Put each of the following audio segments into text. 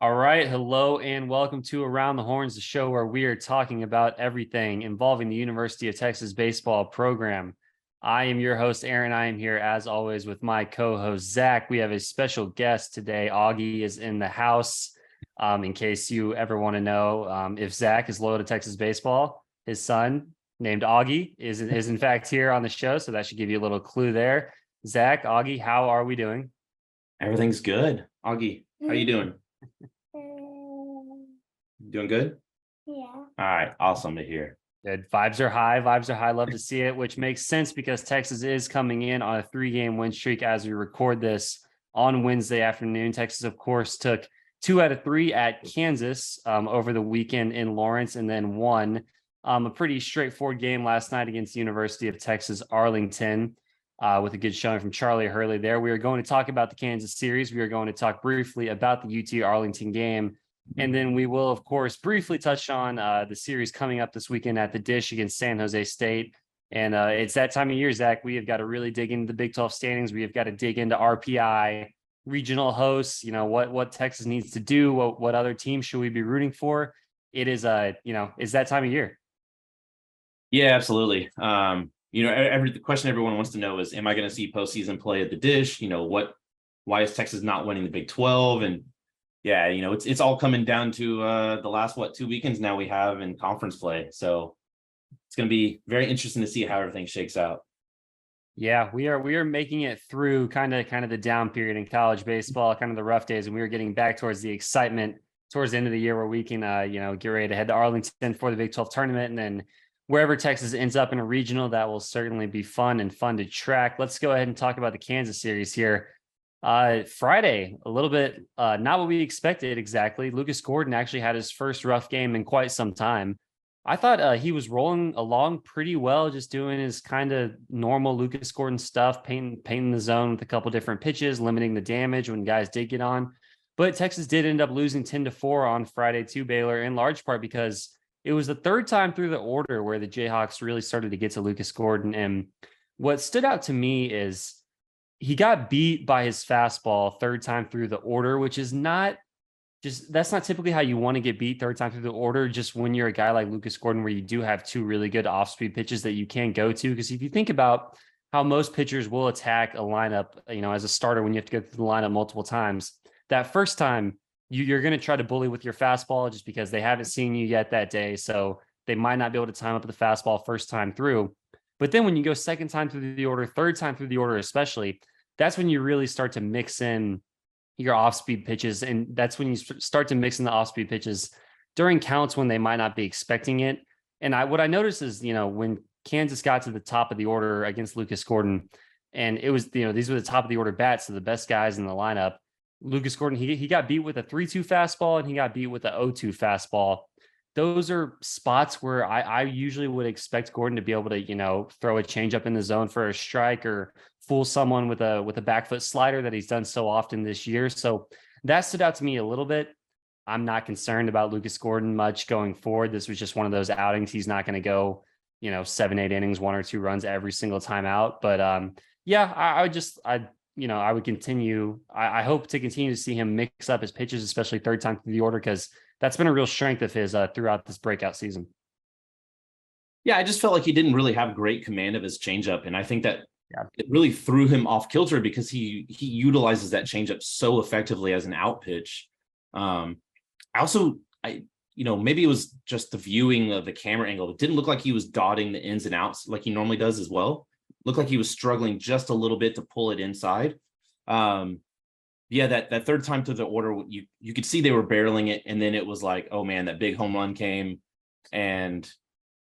All right. Hello and welcome to Around the Horns, the show where we are talking about everything involving the University of Texas baseball program. I am your host, Aaron. I am here as always with my co-host, Zach. We have a special guest today. Augie is in the house. In case you ever want to know if Zach is loyal to Texas baseball, his son named Augie is in fact here on the show. So that should give you a little clue there. Zach, Augie, how are we doing? Everything's good. Augie, how you doing? Doing good? Yeah. All right. Awesome to hear. Good. Vibes are high. Vibes are high. Love to see it, which makes sense because Texas is coming in on a 3-game win streak as we record this on Wednesday afternoon. Texas, of course, took 2 out of 3 at Kansas over the weekend in Lawrence and then won a pretty straightforward game last night against the University of Texas Arlington with a good showing from Charlie Hurley there. We are going to talk about the Kansas series. We are going to talk briefly about the UT-Arlington game. And then we will, of course, briefly touch on the series coming up this weekend at the Dish against San Jose State. And it's that time of year, Zach. We have got to really dig into the Big 12 standings. We have got to dig into RPI, regional hosts, what Texas needs to do, what other teams should we be rooting for. It is, it's that time of year. Yeah, absolutely. The question everyone wants to know is, am I going to see postseason play at the Dish? Why is Texas not winning the Big 12? And yeah, it's all coming down to the last 2 weekends now we have in conference play. So it's going to be very interesting to see how everything shakes out. Yeah, we are making it through kind of the down period in college baseball, kind of the rough days, and we are getting back towards the excitement towards the end of the year where we can get ready to head to Arlington for the Big 12 tournament, and then wherever Texas ends up in a regional, that will certainly be fun to track. Let's go ahead and talk about the Kansas series here. Friday, a little bit not what we expected exactly. Lucas Gordon actually had his first rough game in quite some time. I thought he was rolling along pretty well, just doing his kind of normal Lucas Gordon stuff, painting the zone with a couple different pitches, limiting the damage when guys did get on. But Texas did end up losing 10-4 on Friday to Baylor, in large part because it was the third time through the order where the Jayhawks really started to get to Lucas Gordon. And what stood out to me is he got beat by his fastball third time through the order, which is that's not typically how you want to get beat third time through the order. Just when you're a guy like Lucas Gordon, where you do have 2 really good off-speed pitches that you can go to. Because if you think about how most pitchers will attack a lineup, as a starter, when you have to go through the lineup multiple times, that first time you're going to try to bully with your fastball just because they haven't seen you yet that day. So they might not be able to time up the fastball first time through. But then when you go second time through the order, third time through the order especially, that's when you really start to mix in your off-speed pitches. And that's when you start to mix in the off-speed pitches during counts when they might not be expecting it. And what I noticed is, when Kansas got to the top of the order against Lucas Gordon, and it was, these were the top of the order bats, so the best guys in the lineup. Lucas Gordon, he got beat with a 3-2 fastball and he got beat with a 0-2 fastball. Those are spots where I usually would expect Gordon to be able to, throw a changeup in the zone for a strike or fool someone with a back foot slider that he's done so often this year. So that stood out to me a little bit. I'm not concerned about Lucas Gordon much going forward. This was just one of those outings. He's not going to go, 7-8 innings, 1 or 2 runs every single time out. But I would continue. I hope to continue to see him mix up his pitches, especially third time through the order, because that's been a real strength of his throughout this breakout season. Yeah, I just felt like he didn't really have great command of his changeup. And I think that it really threw him off kilter because he utilizes that changeup so effectively as an out pitch. Maybe it was just the viewing of the camera angle. It didn't look like he was dotting the ins and outs like he normally does as well. Looked like he was struggling just a little bit to pull it inside. That third time through the order, you could see they were barreling it, and then it was like, oh man, that big home run came, and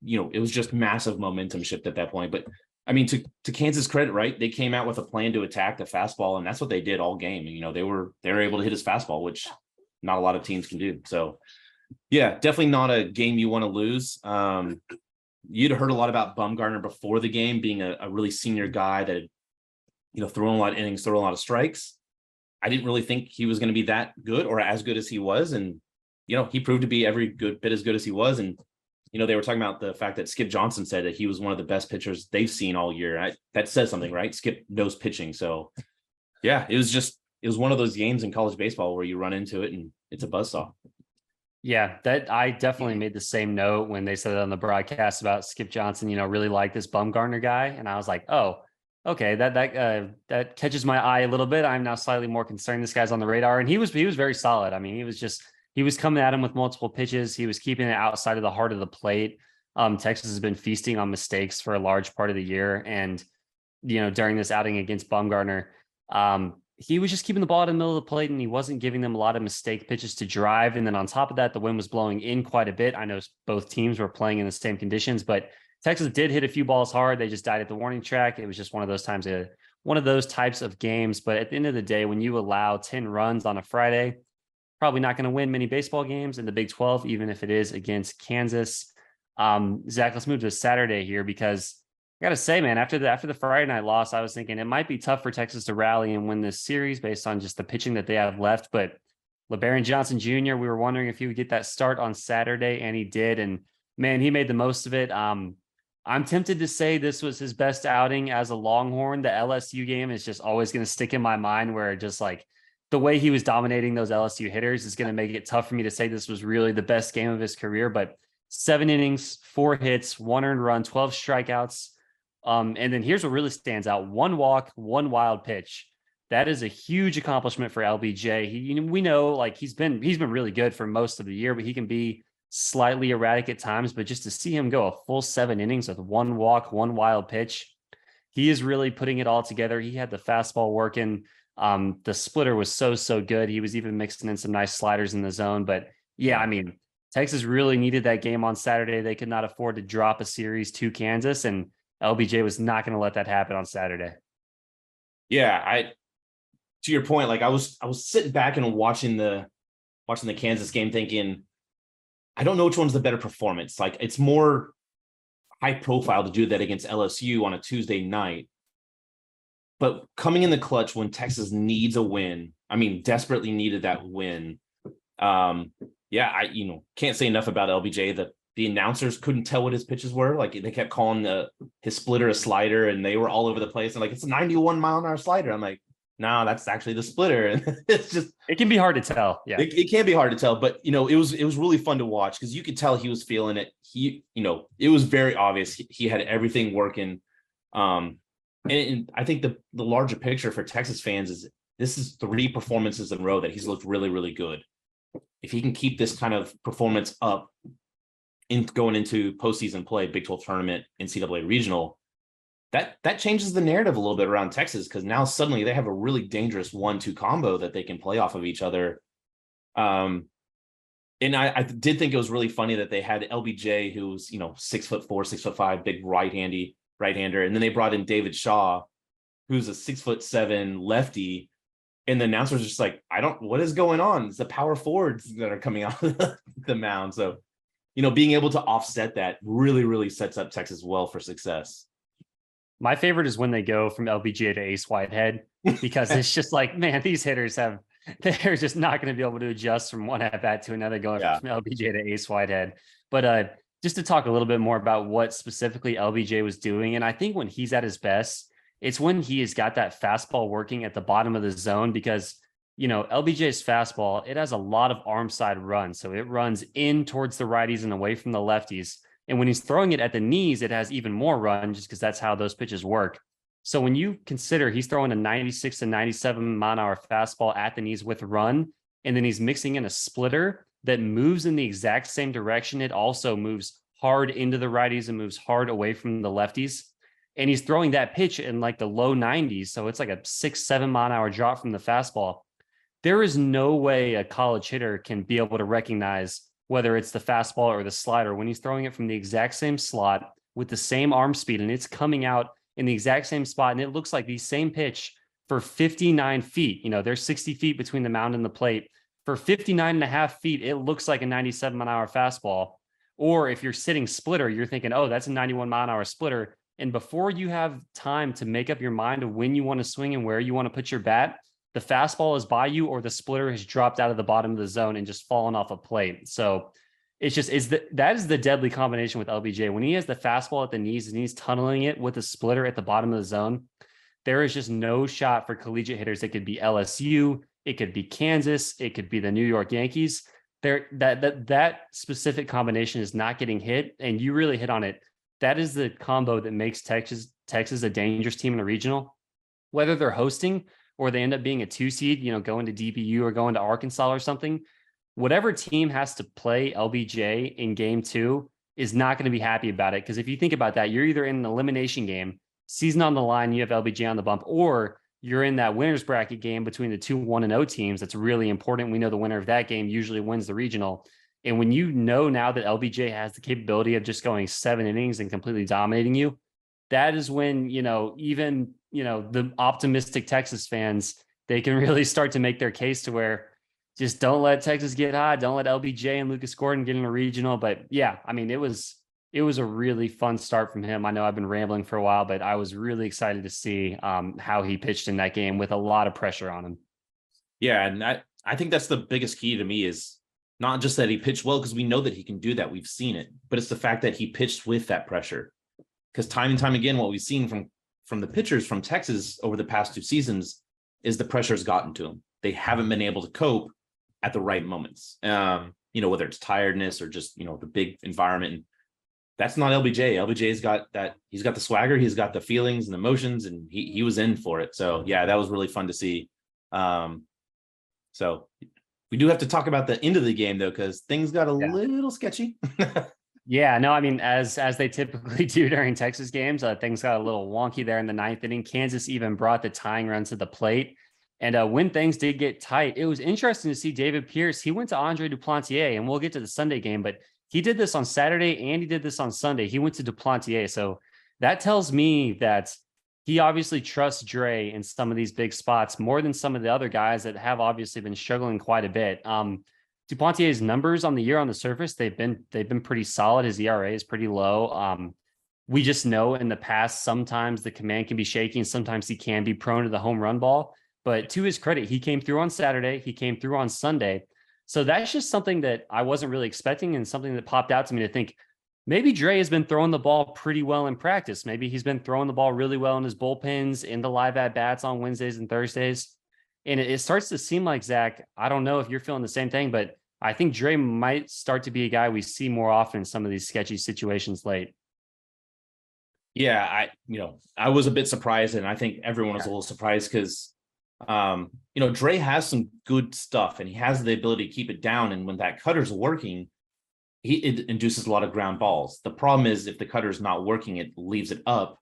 it was just massive momentum shift at that point. But I mean, to Kansas' credit, right? They came out with a plan to attack the fastball, and that's what they did all game. They were able to hit his fastball, which not a lot of teams can do. So yeah, definitely not a game you want to lose. You'd heard a lot about Bumgarner before the game being a really senior guy that had, thrown a lot of innings, thrown a lot of strikes. I didn't really think he was going to be that good or as good as he was. And, he proved to be every bit as good as he was. And, they were talking about the fact that Skip Johnson said that he was one of the best pitchers they've seen all year. That says something, right? Skip knows pitching. So yeah, it was one of those games in college baseball where you run into it and it's a buzzsaw. Yeah, that I definitely made the same note when they said it on the broadcast about Skip Johnson, really like this Bumgarner guy. And I was like, oh, okay, that catches my eye a little bit. I'm now slightly more concerned this guy's on the radar. And he was very solid. I mean, he was coming at him with multiple pitches. He was keeping it outside of the heart of the plate. Texas has been feasting on mistakes for a large part of the year. And, during this outing against Bumgarner, he was just keeping the ball in the middle of the plate and he wasn't giving them a lot of mistake pitches to drive. And then on top of that, the wind was blowing in quite a bit. I know both teams were playing in the same conditions, but Texas did hit a few balls hard. They just died at the warning track. It was just one of those types of games. But at the end of the day, when you allow 10 runs on a Friday, probably not going to win many baseball games in the Big 12, even if it is against Kansas. Zach, let's move to Saturday here because I got to say, man, after the Friday night loss, I was thinking it might be tough for Texas to rally and win this series based on just the pitching that they have left. But LeBaron Johnson Jr., we were wondering if he would get that start on Saturday, and he did. And man, he made the most of it. I'm tempted to say this was his best outing as a Longhorn. The LSU game is just always going to stick in my mind, where just like the way he was dominating those LSU hitters is going to make it tough for me to say this was really the best game of his career. But 7 innings, 4 hits, 1 earned run, 12 strikeouts. And then here's what really stands out: 1 walk, 1 wild pitch. That is a huge accomplishment for LBJ. We know like he's been really good for most of the year, but he can be slightly erratic at times. But just to see him go a full 7 innings with 1 walk, 1 wild pitch, he is really putting it all together. He had the fastball working. The splitter was so good. He was even mixing in some nice sliders in the zone. But yeah, I mean, Texas really needed that game on Saturday. They could not afford to drop a series to Kansas, and LBJ was not going to let that happen on Saturday. Yeah, to your point, like I was sitting back and watching the Kansas game thinking, I don't know which one's the better performance. Like it's more high profile to do that against LSU on a Tuesday night. But coming in the clutch when Texas needs a win, I mean, desperately needed that win. Yeah, I can't say enough about LBJ. The announcers couldn't tell what his pitches were. Like they kept calling his splitter a slider, and they were all over the place. And like, it's a 91 mile an hour slider. I'm like, no, that's actually the splitter. And it's just, it can be hard to tell. Yeah, it can be hard to tell, but it was really fun to watch because you could tell he was feeling it. It was very obvious he had everything working. And I think the larger picture for Texas fans is this is 3 performances in a row that he's looked really, really good. If he can keep this kind of performance up in going into postseason play, Big 12 tournament, NCAA regional, that changes the narrative a little bit around Texas, because now suddenly they have a really dangerous 1-2 combo that they can play off of each other. And I did think it was really funny that they had LBJ, who was 6'4", 6'5", big right-hander, and then they brought in David Shaw, who's a 6'7" lefty. And the announcers just like, what is going on? It's the power forwards that are coming out of the mound. So, being able to offset that really, really sets up Texas well for success. My favorite is when they go from LBJ to Ace Whitehead, because it's just like, man, these hitters they're just not going to be able to adjust from one at bat to another going from LBJ to Ace Whitehead. But just to talk a little bit more about what specifically LBJ was doing. And I think when he's at his best, it's when he has got that fastball working at the bottom of the zone, because, LBJ's fastball, it has a lot of arm side run. So it runs in towards the righties and away from the lefties. And when he's throwing it at the knees, it has even more run, just because that's how those pitches work. So when you consider he's throwing a 96 to 97 mile an hour fastball at the knees with run, and then he's mixing in a splitter that moves in the exact same direction. It also moves hard into the righties and moves hard away from the lefties. And he's throwing that pitch in like the low 90s. So it's like a 6-7 mile an hour drop from the fastball. There is no way a college hitter can be able to recognize whether it's the fastball or the slider when he's throwing it from the exact same slot with the same arm speed, and it's coming out in the exact same spot. And it looks like the same pitch for 59 feet. There's 60 feet between the mound and the plate. For 59 and a half feet, it looks like a 97 mile an hour fastball. Or if you're sitting splitter, you're thinking, oh, that's a 91 mile an hour splitter. And before you have time to make up your mind of when you want to swing and where you want to put your bat, the fastball is by you, or the splitter has dropped out of the bottom of the zone and just fallen off a plate. So that is the deadly combination with LBJ. When he has the fastball at the knees and he's tunneling it with the splitter at the bottom of the zone, there is just no shot for collegiate hitters. It could be LSU, It could be Kansas. It could be the New York Yankees. That specific combination is not getting hit. And you really hit on it. That is the combo that makes Texas a dangerous team in the regional, whether they're hosting or they end up being a 2 seed, going to DBU or going to Arkansas or something. Whatever team has to play LBJ in game 2 is not going to be happy about it. Because if you think about that, you're either in an elimination game, season on the line, you have LBJ on the bump, or you're in that winner's bracket game between the 2 1-0 teams. That's really important. We know the winner of that game usually wins the regional. And when you know now that LBJ has the capability of just going 7 innings and completely dominating you, that is when, even, the optimistic Texas fans, they can really start to make their case to where just don't let Texas get hot. Don't let LBJ and Lucas Gordon get in a regional. But yeah, I mean, it was a really fun start from him. I know I've been rambling for a while, but I was really excited to see how he pitched in that game with a lot of pressure on him. Yeah, and I think that's the biggest key to me is not just that he pitched well, because we know that he can do that. We've seen it, but it's the fact that he pitched with that pressure. Because time and time again, what we've seen from the pitchers from Texas over the past 2 seasons is the pressure has gotten to them. They haven't been able to cope at the right moments. Whether it's tiredness or just, the big environment. And that's not LBJ. LBJ's got that. He's got the swagger. He's got the feelings and emotions, and he was in for it. So yeah, that was really fun to see. So we do have to talk about the end of the game though, because things got a little sketchy. Yeah, no, I mean, as they typically do during Texas games, things got a little wonky there in the 9th inning. Kansas even brought the tying run to the plate. And when things did get tight, it was interesting to see David Pierce. He went to Andre Duplantier, and we'll get to the Sunday game, but he did this on Saturday and he did this on Sunday. He went to Duplantier. So that tells me that he obviously trusts Dre in some of these big spots more than some of the other guys that have obviously been struggling quite a bit. Duplantier's numbers on the year on the surface, they've been pretty solid. His ERA is pretty low. We just know in the past, sometimes the command can be shaky and sometimes he can be prone to the home run ball. But to his credit, he came through on Saturday. He came through on Sunday. So that's just something that I wasn't really expecting and something that popped out to me to think maybe Dre has been throwing the ball pretty well in practice. Maybe he's been throwing the ball really well in his bullpens, in the live at-bats on Wednesdays and Thursdays. And it starts to seem like, Zach, I don't know if you're feeling the same thing, but I think Dre might start to be a guy we see more often in some of these sketchy situations late. Yeah, I was a bit surprised, and I think everyone was a little surprised because Dre has some good stuff and he has the ability to keep it down. And when that cutter's working, it induces a lot of ground balls. The problem is if the cutter's not working, it leaves it up.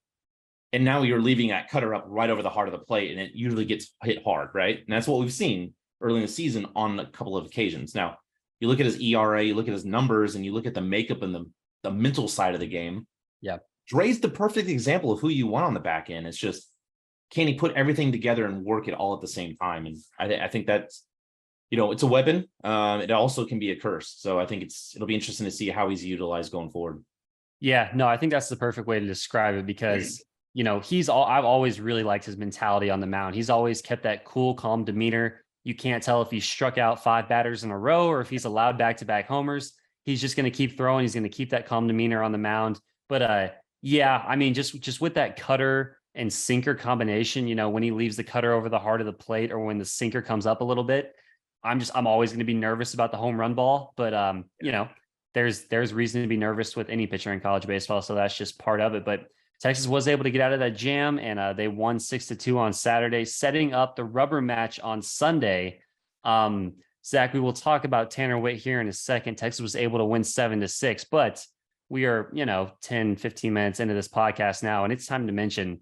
And now you're leaving that cutter up right over the heart of the plate, and it usually gets hit hard, right? And that's what we've seen early in the season on a couple of occasions. Now, you look at his ERA, you look at his numbers, and you look at the makeup and the mental side of the game. Yeah. Dre's the perfect example of who you want on the back end. It's just, can he put everything together and work it all at the same time? And I think that's, it's a weapon. It also can be a curse. So I think it'll be interesting to see how he's utilized going forward. Yeah, no, I think that's the perfect way to describe it because, I've always really liked his mentality on the mound. He's always kept that cool, calm demeanor. You can't tell if he's struck out 5 batters in a row or if he's allowed back-to-back homers. He's just going to keep throwing. He's going to keep that calm demeanor on the mound. But yeah, I mean, just with that cutter and sinker combination, when he leaves the cutter over the heart of the plate or when the sinker comes up a little bit, I'm always going to be nervous about the home run ball. But there's reason to be nervous with any pitcher in college baseball, so that's just part of it. But Texas was able to get out of that jam, and they won 6-2 on Saturday, setting up the rubber match on Sunday. Zach, we will talk about Tanner Witt here in a second. Texas was able to win 7-6, but we are 10, 15 minutes into this podcast now, and it's time to mention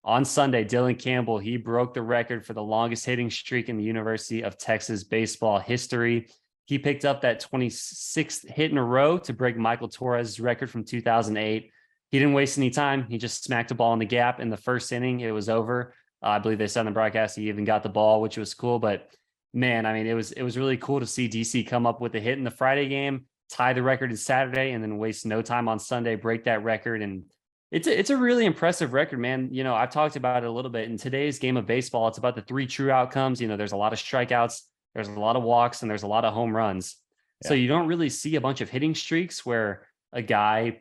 on Sunday, Dylan Campbell, he broke the record for the longest hitting streak in the University of Texas baseball history. He picked up that 26th hit in a row to break Michael Torres' record from 2008. He didn't waste any time. He just smacked a ball in the gap in the first inning. It was over. I believe they said on the broadcast he even got the ball, which was cool. But man, I mean, it was really cool to see DC come up with a hit in the Friday game, tie the record in Saturday, and then waste no time on Sunday, break that record. And it's a really impressive record, man. I've talked about it a little bit in today's game of baseball. It's about the 3 true outcomes. There's a lot of strikeouts, there's a lot of walks, and there's a lot of home runs. Yeah. So you don't really see a bunch of hitting streaks where a guy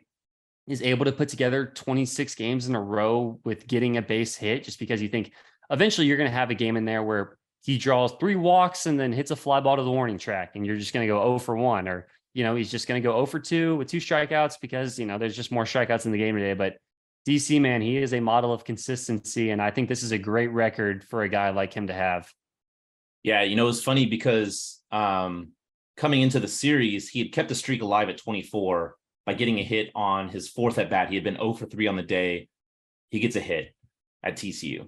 is able to put together 26 games in a row with getting a base hit, just because you think eventually you're going to have a game in there where he draws 3 walks and then hits a fly ball to the warning track, and you're just going to go 0 for 1, or, he's just going to go 0 for 2 with 2 strikeouts because, there's just more strikeouts in the game today. But DC, man, he is a model of consistency. And I think this is a great record for a guy like him to have. Yeah. It's funny because coming into the series, he had kept the streak alive at 24 by getting a hit on his 4th at bat. He had been 0 for 3 on the day. He gets a hit at TCU.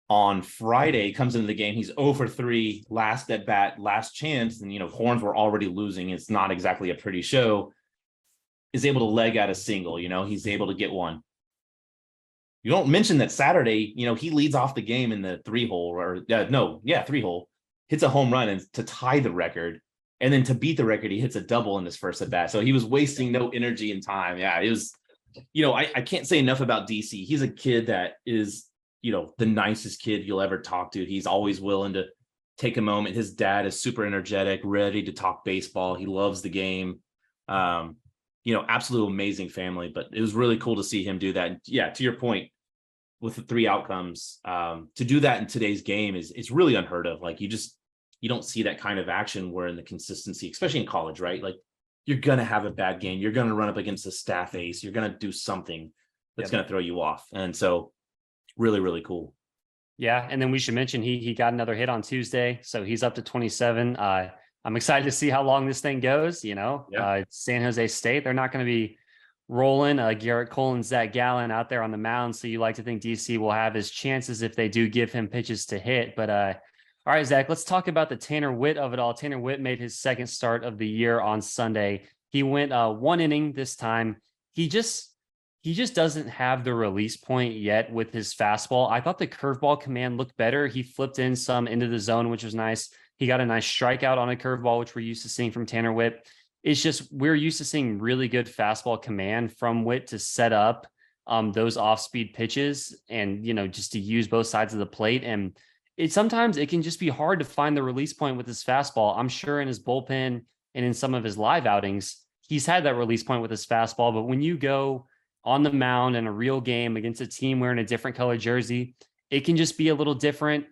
On Friday, comes into the game, he's 0 for 3, last at bat, last chance. And, Horns were already losing. It's not exactly a pretty show. Is able to leg out a single, he's able to get one. You don't mention that Saturday, he leads off the game in the 3-hole 3-hole, hits a home run and to tie the record. And then to beat the record, he hits a double in his first at bat. So he was wasting no energy and time. Yeah, it was, I can't say enough about DC. He's a kid that is, the nicest kid you'll ever talk to. He's always willing to take a moment. His dad is super energetic, ready to talk baseball. He loves the game. Absolute amazing family, but it was really cool to see him do that. And yeah, to your point, with the 3 outcomes, to do that in today's game it's really unheard of. Like you don't see that kind of action where in the consistency, especially in college, right? Like you're going to have a bad game. You're going to run up against a staff ace. You're going to do something that's going to throw you off. And so really, really cool. Yeah. And then we should mention he got another hit on Tuesday. So he's up to 27. I'm excited to see how long this thing goes. San Jose State, they're not going to be rolling Garrett Cole and Zach Gallen out there on the mound. So you like to think DC will have his chances if they do give him pitches to hit. But all right, Zach, let's talk about the Tanner Witt of it all. Tanner Witt made his 2nd start of the year on Sunday. He went 1 inning this time. He just doesn't have the release point yet with his fastball. I thought the curveball command looked better. He flipped in some into the zone, which was nice. He got a nice strikeout on a curveball, which we're used to seeing from Tanner Witt. It's just we're used to seeing really good fastball command from Witt to set up those off-speed pitches and, just to use both sides of the plate. And sometimes it can just be hard to find the release point with his fastball. I'm sure in his bullpen and in some of his live outings, he's had that release point with his fastball. But when you go on the mound in a real game against a team wearing a different color jersey, it can just be a little different.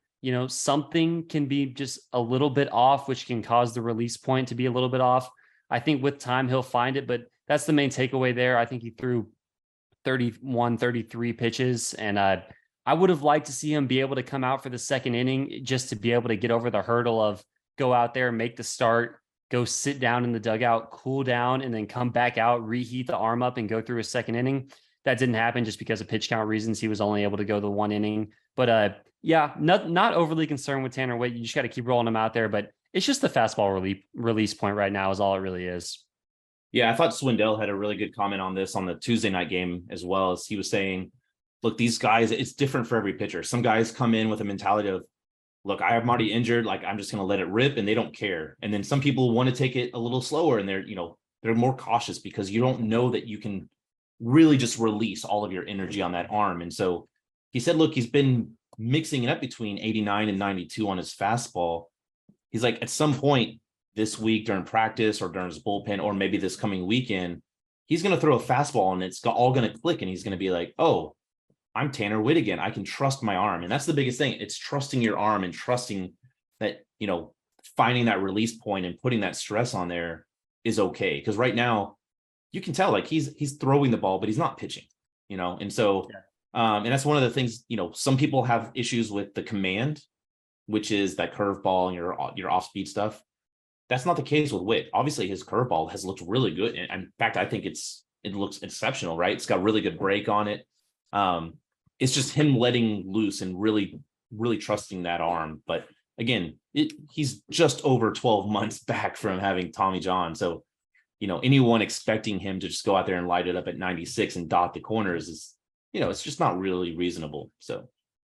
Something can be just a little bit off, which can cause the release point to be a little bit off. I think with time he'll find it, but that's the main takeaway there. I think he threw 31, 33 pitches, and I would have liked to see him be able to come out for the 2nd inning just to be able to get over the hurdle of go out there, make the start, go sit down in the dugout, cool down, and then come back out, reheat the arm up and go through a 2nd inning. That didn't happen just because of pitch count reasons. He was only able to go the 1 inning. But not overly concerned with Tanner Witt. You just got to keep rolling him out there. But it's just the fastball release point right now is all it really is. Yeah, I thought Swindell had a really good comment on this on the Tuesday night game as well. As he was saying, look, these guys, it's different for every pitcher. Some guys come in with a mentality of, look, I'm already injured. Like, I'm just going to let it rip, and they don't care. And then some people want to take it a little slower, and they're more cautious because you don't know that you can really just release all of your energy on that arm. And so he said, look, he's been mixing it up between 89 and 92 on his fastball. He's like, at some point this week during practice or during his bullpen, or maybe this coming weekend, he's going to throw a fastball and it's all going to click. And he's going to be like, oh, I'm Tanner Witt again. I can trust my arm. And that's the biggest thing. It's trusting your arm and trusting that, finding that release point and putting that stress on there is okay. Because right now you can tell like he's throwing the ball, but he's not pitching, And so, and that's one of the things, some people have issues with the command, which is that curveball and your off-speed stuff. That's not the case with Witt. Obviously, his curveball has looked really good. And in fact, I think it looks exceptional, right? It's got really good break on it. It's just him letting loose and really, really trusting that arm. But again, he's just over 12 months back from having Tommy John. So, anyone expecting him to just go out there and light it up at 96 and dot the corners is, it's just not really reasonable. So.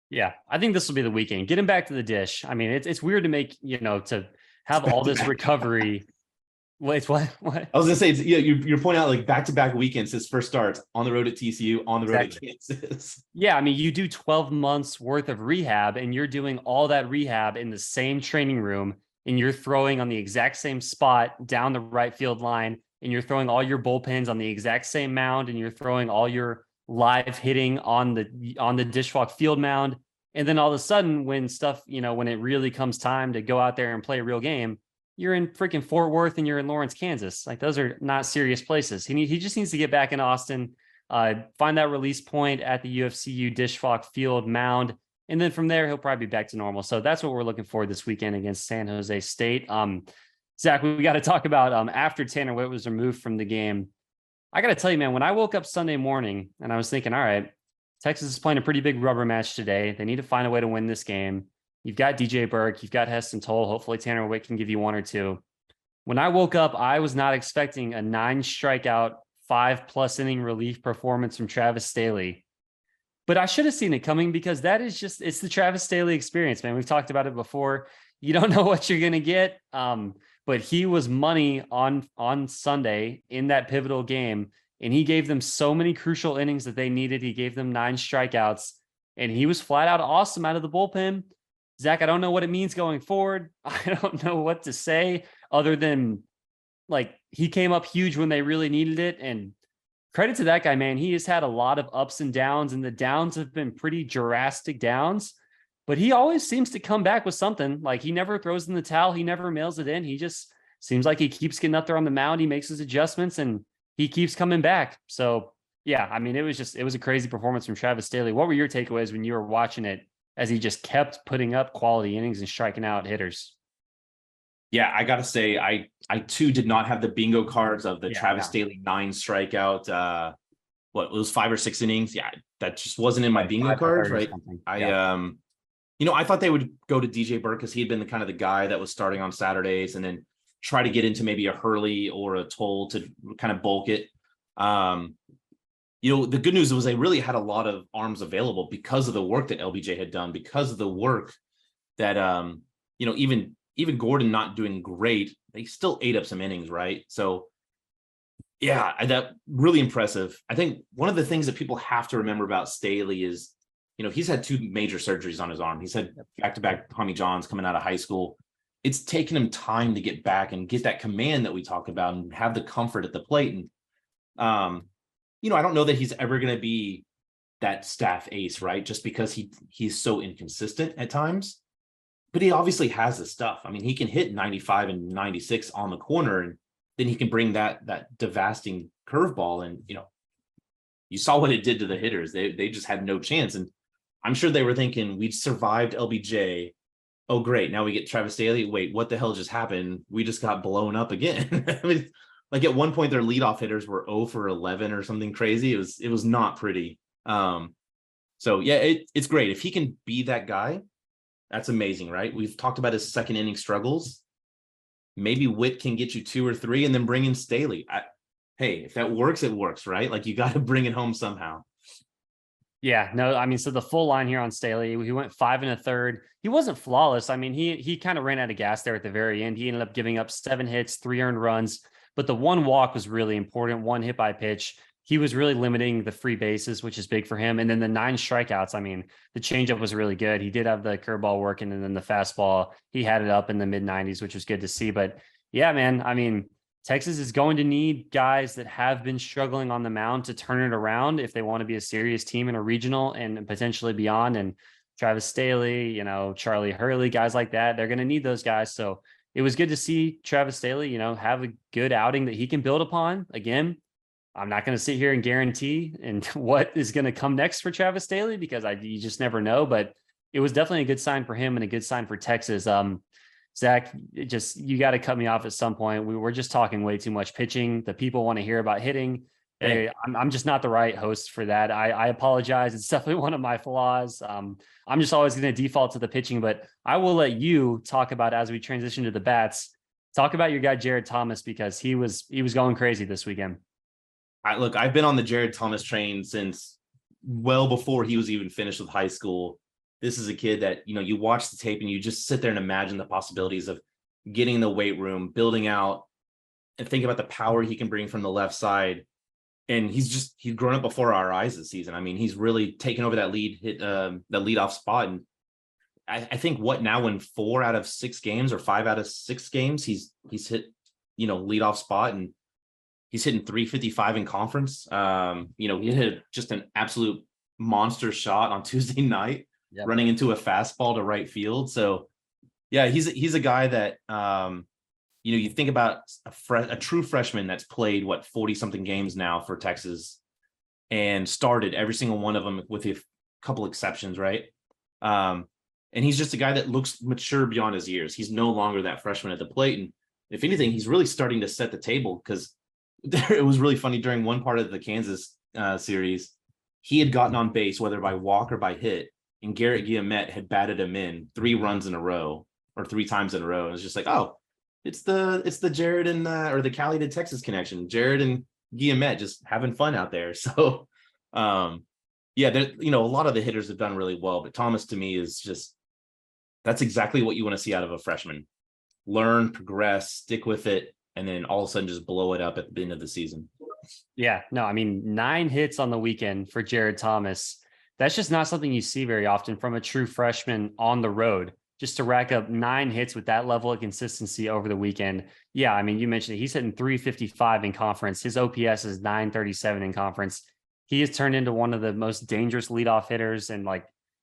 Yeah, I think this will be the weekend. Get him back to the dish. I mean, it's weird to make, to have all this recovery. Wait, what? I was gonna say, you're pointing out like back-to-back weekends. His first starts on the road at TCU, on the road at Kansas. Yeah, I mean, you do 12 months worth of rehab, and you're doing all that rehab in the same training room, and you're throwing on the exact same spot down the right field line, and you're throwing all your bullpens on the exact same mound, and you're throwing all your live hitting on the Disch-Falk field mound. And then all of a sudden, when stuff, when it really comes time to go out there and play a real game, you're in freaking Fort Worth and you're in Lawrence, Kansas. Like, those are not serious places. He just needs to get back in Austin, find that release point at the UFCU Disch-Falk Field mound. And then from there, he'll probably be back to normal. So that's what we're looking for this weekend against San Jose State. Zach, we got to talk about after Tanner Witt was removed from the game. I got to tell you, man, when I woke up Sunday morning and I was thinking, all right, Texas is playing a pretty big rubber match today. They need to find a way to win this game. You've got DJ Burke, you've got Heston Toll. Hopefully Tanner Witt can give you one or two. When I woke up, I was not expecting a 9 strikeout, 5+ inning relief performance from Travis Staley. But I should have seen it coming, because that is just, it's the Travis Staley experience, man. We've talked about it before. You don't know what you're going to get. But he was money on Sunday in that pivotal game. And he gave them so many crucial innings that they needed. He gave them 9 strikeouts, and he was flat out awesome out of the bullpen. Zach, I don't know what it means going forward. I don't know what to say other than, like, he came up huge when they really needed it. And credit to that guy, man. He has had a lot of ups and downs, and the downs have been pretty drastic downs, but he always seems to come back with something. Like, he never throws in the towel. He never mails it in. He just seems like he keeps getting up there on the mound. He makes his adjustments and he keeps coming back. So yeah, I mean, it was a crazy performance from Travis Staley. What were your takeaways when you were watching it, as he just kept putting up quality innings and striking out hitters? Yeah, I gotta say, I too did not have the bingo cards of the Travis Staley 9 strikeout. What, it was 5 or 6 innings? Yeah, that just wasn't in my bingo cards, right? I thought they would go to DJ Burke, because he had been the guy that was starting on Saturdays, and then try to get into maybe a Hurley or a Toll to kind of bulk it. The good news was they really had a lot of arms available because of the work that LBJ had done, because of the work that, even Gordon not doing great, they still ate up some innings, right? So yeah, that really impressive. I think one of the things that people have to remember about Staley is, he's had 2 major surgeries on his arm. He's had back-to-back Tommy Johns coming out of high school. It's taken him time to get back and get that command that we talk about and have the comfort at the plate. And, I don't know that he's ever going to be that staff ace, right? Just because he's so inconsistent at times, but he obviously has the stuff. I mean, he can hit 95 and 96 on the corner, and then he can bring that devastating curveball. And, you saw what it did to the hitters. They just had no chance. And I'm sure they were thinking, we'd survived LBJ. Oh, great. Now we get Travis Staley. Wait, what the hell just happened? We just got blown up again. I mean, like, at one point their leadoff hitters were 0 for 11 or something crazy. It was not pretty. So yeah, it's great. If he can be that guy, that's amazing, right? We've talked about his second inning struggles. Maybe Witt can get you 2 or 3 and then bring in Staley. Hey, if that works, it works, right? Like, you got to bring it home somehow. Yeah, no, I mean, so the full line here on Staley, he went 5 1/3. He wasn't flawless. I mean, he kind of ran out of gas there at the very end. He ended up giving up 7 hits, 3 earned runs, but the 1 walk was really important. 1 hit by pitch. He was really limiting the free bases, which is big for him. And then the 9 strikeouts. I mean, the changeup was really good. He did have the curveball working, and then the fastball, he had it up in the mid 90s, which was good to see. But yeah, man, I mean, Texas is going to need guys that have been struggling on the mound to turn it around if they want to be a serious team in a regional and potentially beyond. And Travis Staley, Charlie Hurley, guys like that, they're going to need those guys. So it was good to see Travis Staley, have a good outing that he can build upon. Again, I'm not going to sit here and guarantee and what is going to come next for Travis Staley, because you just never know. But it was definitely a good sign for him and a good sign for Texas. Zach, you got to cut me off at some point. We were just talking way too much pitching. The people want to hear about hitting. Hey, I'm just not the right host for that. I apologize. It's definitely one of my flaws. I'm just always going to default to the pitching, but I will let you talk about, as we transition to the bats, talk about your guy, Jared Thomas, because he was going crazy this weekend. Look, I've been on the Jared Thomas train since well before he was even finished with high school. This is a kid that, you watch the tape and you just sit there and imagine the possibilities of getting in the weight room, building out, and think about the power he can bring from the left side. And he's grown up before our eyes this season. I mean, he's really taken over that leadoff spot. And I think in 4 out of 6 games or 5 out of 6 games, he's hit, leadoff spot, and he's hitting 355 in conference. He hit just an absolute monster shot on Tuesday night. running into a fastball to right field. So yeah, he's a guy that you think about a true freshman that's played 40 something games now for Texas and started every single one of them with a couple exceptions, right? And he's just a guy that looks mature beyond his years. He's no longer that freshman at the plate. And if anything, he's really starting to set the table, because it was really funny during one part of the Kansas series. He had gotten on base, whether by walk or by hit, and Garrett Guillemette had batted him in 3 runs in a row, or 3 times in a row. And it's just like, oh, it's the Jared and or the Cali to Texas connection. Jared and Guillemette just having fun out there. So yeah, a lot of the hitters have done really well, but Thomas to me is just, that's exactly what you want to see out of a freshman. Learn, progress, stick with it, and then all of a sudden just blow it up at the end of the season. Yeah, no, I mean, 9 hits on the weekend for Jared Thomas. That's just not something you see very often from a true freshman on the road. Just to rack up 9 hits with that level of consistency over the weekend. Yeah, I mean, you mentioned it. He's hitting 355 in conference. His OPS is 937 in conference. He has turned into one of the most dangerous leadoff hitters and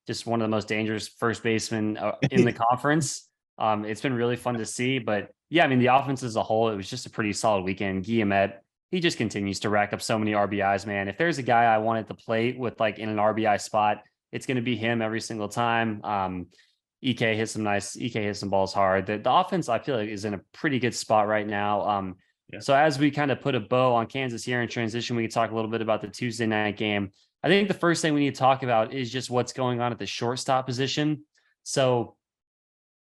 just one of the most dangerous first basemen in the conference. It's been really fun to see. But yeah, I mean, the offense as a whole, it was just a pretty solid weekend. Guillemette, he just continues to rack up so many RBIs, man. If there's a guy I want at the plate with in an RBI spot, it's going to be him every single time. EK hits some balls hard. The offense, I feel like, is in a pretty good spot right now. So as we kind of put a bow on Kansas here in transition, we can talk a little bit about the Tuesday night game. I think the first thing we need to talk about is just what's going on at the shortstop position. So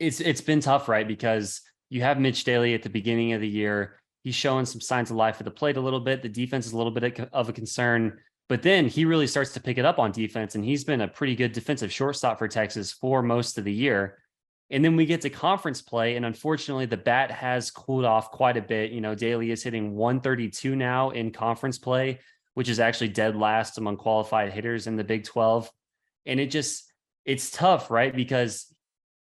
it's been tough, right? Because you have Mitch Daly at the beginning of the year. He's showing some signs of life at the plate a little bit. The defense is a little bit of a concern, but then he really starts to pick it up on defense, and he's been a pretty good defensive shortstop for Texas for most of the year. And then we get to conference play, and unfortunately, the bat has cooled off quite a bit. Daly is hitting 132 now in conference play, which is actually dead last among qualified hitters in the Big 12. And it's tough, right? Because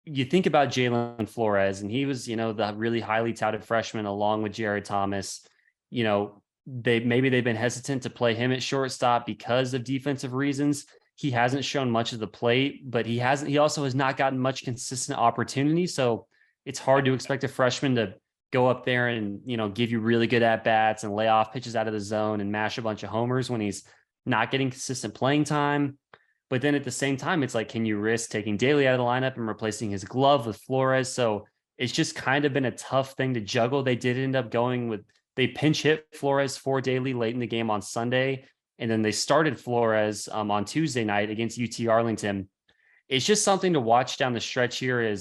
you think about Jalen Flores, and he was, the really highly touted freshman along with Jared Thomas. They've been hesitant to play him at shortstop because of defensive reasons. He hasn't shown much of the plate, but he also has not gotten much consistent opportunity. So it's hard to expect a freshman to go up there and, give you really good at bats and lay off pitches out of the zone and mash a bunch of homers when he's not getting consistent playing time. But then at the same time, it's like, can you risk taking Daly out of the lineup and replacing his glove with Flores? So it's just kind of been a tough thing to juggle. They did end up they pinch hit Flores for Daly late in the game on Sunday. And then they started Flores on Tuesday night against UT-Arlington. It's just something to watch down the stretch here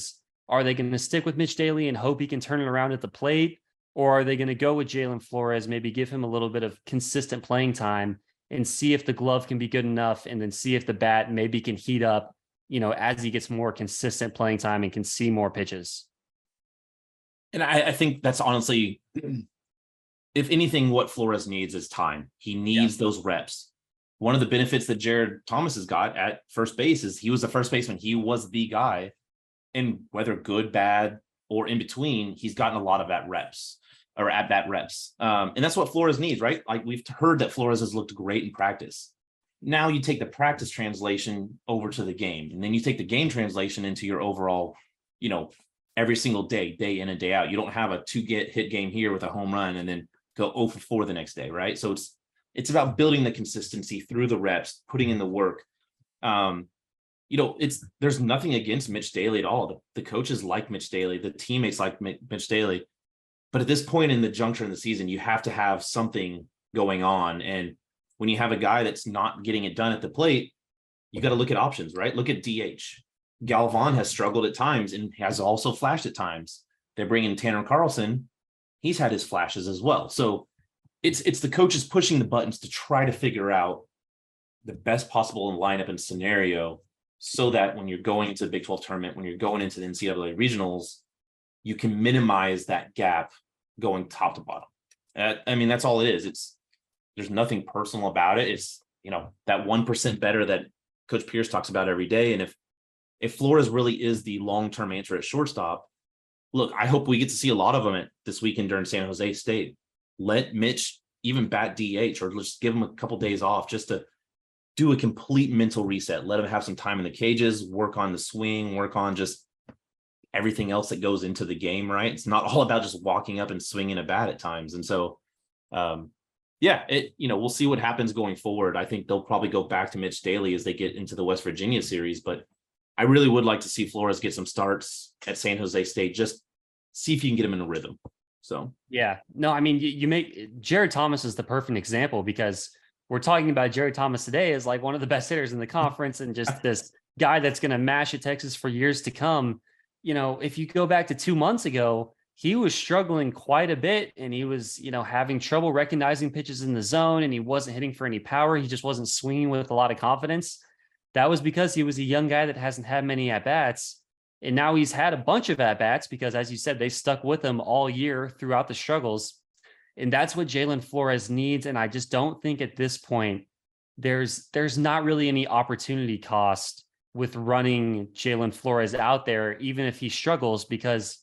are they going to stick with Mitch Daly and hope he can turn it around at the plate? Or are they going to go with Jalen Flores, maybe give him a little bit of consistent playing time and see if the glove can be good enough, and then see if the bat maybe can heat up, as he gets more consistent playing time and can see more pitches? And I think that's honestly, if anything, what Flores needs is time. He needs those reps. One of the benefits that Jared Thomas has got at first base is he was the first baseman. He was the guy. And whether good, bad, or in between, he's gotten a lot of at bat reps. And that's what Flores needs, right? Like, we've heard that Flores has looked great in practice. Now you take the practice translation over to the game, and then you take the game translation into your overall, every single day in and day out. You don't have a 2-hit game here with a home run and then go 0 for 4 the next day, right? So it's about building the consistency through the reps, putting in the work. There's nothing against Mitch Daly at all. The coaches like Mitch Daly, the teammates like Mitch Daly. But at this point in the juncture in the season, you have to have something going on. And when you have a guy that's not getting it done at the plate, you got to look at options, right? Look at DH. Galvan has struggled at times and has also flashed at times. They bring in Tanner Carlson. He's had his flashes as well. So it's the coaches pushing the buttons to try to figure out the best possible lineup and scenario, so that when you're going into the Big 12 tournament, when you're going into the NCAA regionals, you can minimize that gap going top to bottom. That's all it is. There's nothing personal about it. It's, that 1% better that Coach Pierce talks about every day. And if Flores really is the long-term answer at shortstop, look, I hope we get to see a lot of them this weekend during San Jose State. Let Mitch even bat DH, or just give him a couple days off just to do a complete mental reset. Let him have some time in the cages, work on the swing, work on just everything else that goes into the game, right? It's not all about just walking up and swinging a bat at times. And so, we'll see what happens going forward. I think they'll probably go back to Mitch Daly as they get into the West Virginia series, but I really would like to see Flores get some starts at San Jose State. Just see if you can get him in a rhythm. So, yeah, no, I mean, you make Jared Thomas is the perfect example, because we're talking about Jared Thomas today as like one of the best hitters in the conference and just this guy that's going to mash at Texas for years to come. If you go back to 2 months ago, he was struggling quite a bit, and he was, having trouble recognizing pitches in the zone, and he wasn't hitting for any power. He just wasn't swinging with a lot of confidence. That was because he was a young guy that hasn't had many at-bats. And now he's had a bunch of at-bats because, as you said, they stuck with him all year throughout the struggles. And that's what Jalen Flores needs. And I just don't think at this point, there's not really any opportunity cost with running Jalen Flores out there, even if he struggles, because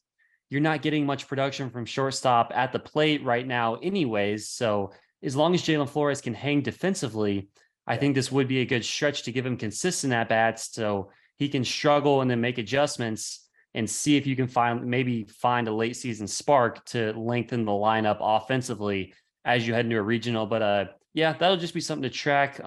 you're not getting much production from shortstop at the plate right now anyways. So as long as Jalen Flores can hang defensively, I think this would be a good stretch to give him consistent at-bats so he can struggle and then make adjustments and see if you can find a late season spark to lengthen the lineup offensively as you head into a regional. But that'll just be something to track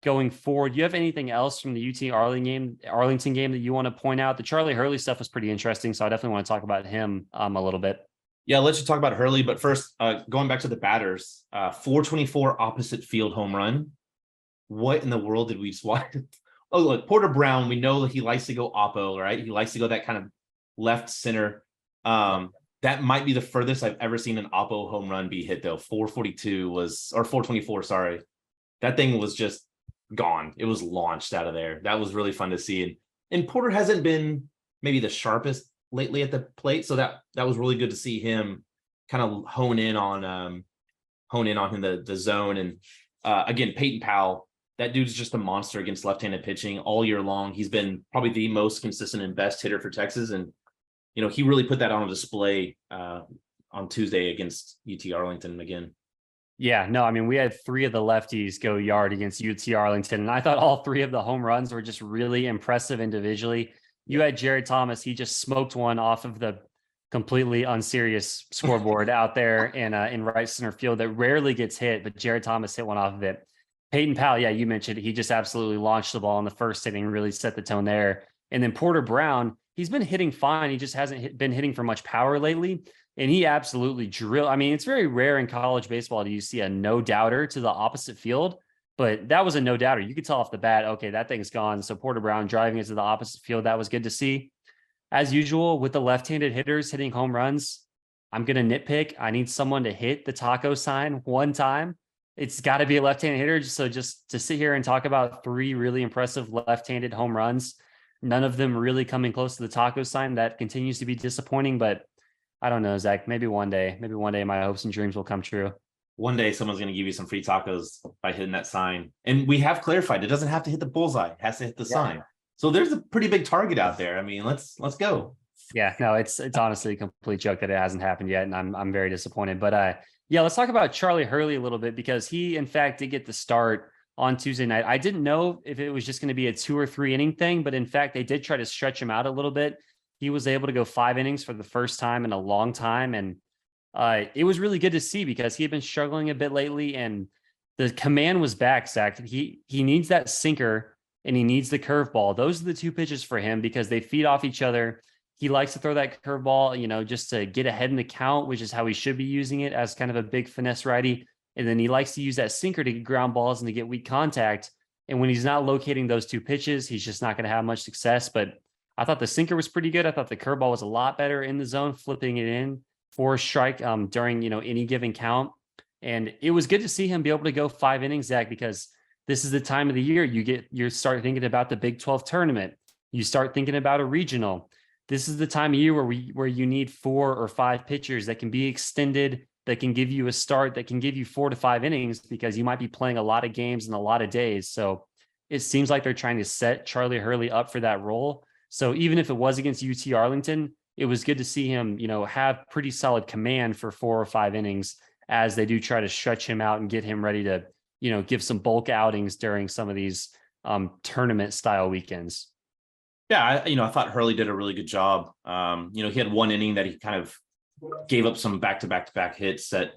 going forward. Do you have anything else from the UT-Arlington game that you want to point out? The Charlie Hurley stuff was pretty interesting, so I definitely want to talk about him a little bit. Yeah, let's just talk about Hurley. But first, going back to the batters, 424 opposite field home run. What in the world did we just watch? Oh, look, Porter Brown, we know that he likes to go oppo, right? He likes to go that kind of left center. That might be the furthest I've ever seen an oppo home run be hit, though. 424, sorry. That thing was just gone. It was launched out of there. That was really fun to see. And Porter hasn't been maybe the sharpest lately at the plate, so that was really good to see him kind of hone in on the zone. And again, Peyton Powell, that dude's just a monster against left-handed pitching all year long. He's been probably the most consistent and best hitter for Texas. And, he really put that on display on Tuesday against UT-Arlington again. Yeah, no, I mean, we had 3 of the lefties go yard against UT-Arlington, and I thought all 3 of the home runs were just really impressive individually. You had Jared Thomas. He just smoked one off of the completely unserious scoreboard out there in right center field that rarely gets hit, but Jared Thomas hit one off of it. Peyton Powell, yeah, you mentioned it. He just absolutely launched the ball in the first inning, really set the tone there. And then Porter Brown, he's been hitting fine. He just hasn't been hitting for much power lately. And he absolutely drilled. I mean, it's very rare in college baseball do you see a no-doubter to the opposite field, but that was a no-doubter. You could tell off the bat, okay, that thing's gone. So Porter Brown driving it to the opposite field, that was good to see. As usual, with the left-handed hitters hitting home runs, I'm going to nitpick. I need someone to hit the taco sign one time. It's got to be a left-handed hitter. So just to sit here and talk about 3 really impressive left-handed home runs, none of them really coming close to the taco sign, that continues to be disappointing. But I don't know, Zach, maybe one day my hopes and dreams will come true. One day someone's going to give you some free tacos by hitting that sign. And we have clarified, it doesn't have to hit the bullseye. It has to hit the sign. So there's a pretty big target out there. I mean, let's go. Yeah, no, it's honestly a complete joke that it hasn't happened yet. And I'm very disappointed, but let's talk about Charlie Hurley a little bit, because he, in fact, did get the start on Tuesday night. I didn't know if it was just going to be a 2 or 3 inning thing, but in fact, they did try to stretch him out a little bit. He was able to go 5 innings for the first time in a long time. And it was really good to see, because he had been struggling a bit lately, and the command was back, Zach. He needs that sinker and he needs the curveball. Those are the 2 pitches for him, because they feed off each other. He likes to throw that curveball, just to get ahead in the count, which is how he should be using it, as kind of a big finesse righty. And then he likes to use that sinker to get ground balls and to get weak contact. And when he's not locating those 2 pitches, he's just not going to have much success. But I thought the sinker was pretty good. I thought the curveball was a lot better in the zone, flipping it in for a strike during, any given count. And it was good to see him be able to go 5 innings, Zach, because this is the time of the year you start thinking about the Big 12 tournament. You start thinking about a regional. This is the time of year where you need 4 or 5 pitchers that can be extended, that can give you a start, that can give you 4 to 5 innings, because you might be playing a lot of games in a lot of days. So it seems like they're trying to set Charlie Hurley up for that role. So even if it was against UT-Arlington, it was good to see him, have pretty solid command for 4 or 5 innings, as they do try to stretch him out and get him ready to give some bulk outings during some of these tournament style weekends. Yeah, I thought Hurley did a really good job. He had one inning that he kind of gave up some back-to-back hits that,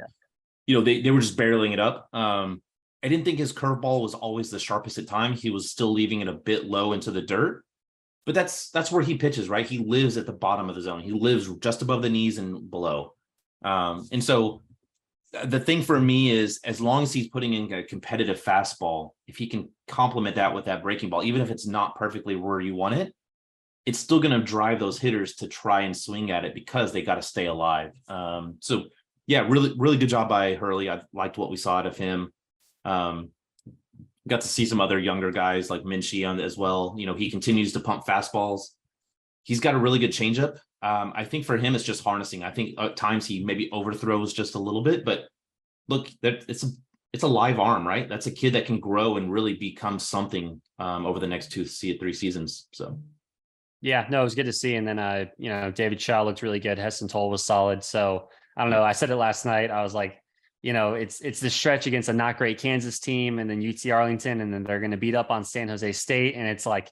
they were just barreling it up. I didn't think his curveball was always the sharpest at times. He was still leaving it a bit low into the dirt, but that's where he pitches, right? He lives at the bottom of the zone. He lives just above the knees and below. And so the thing for me is, as long as he's putting in a competitive fastball, if he can complement that with that breaking ball, even if it's not perfectly where you want it, it's still going to drive those hitters to try and swing at it because they got to stay alive. So yeah, really, really good job by Hurley. I liked what we saw out of him. Got to see some other younger guys like Minchie on as well. He continues to pump fastballs. He's got a really good changeup. I think for him, it's just harnessing. I think at times he maybe overthrows just a little bit, but look, it's a live arm, right? That's a kid that can grow and really become something over the next 2-3 seasons. So. Yeah, no, it was good to see. And then, David Shaw looked really good. Heston Toll was solid. So I don't know. I said it last night. I was like, it's the stretch against a not great Kansas team and then UT-Arlington, and then they're going to beat up on San Jose State. And it's like,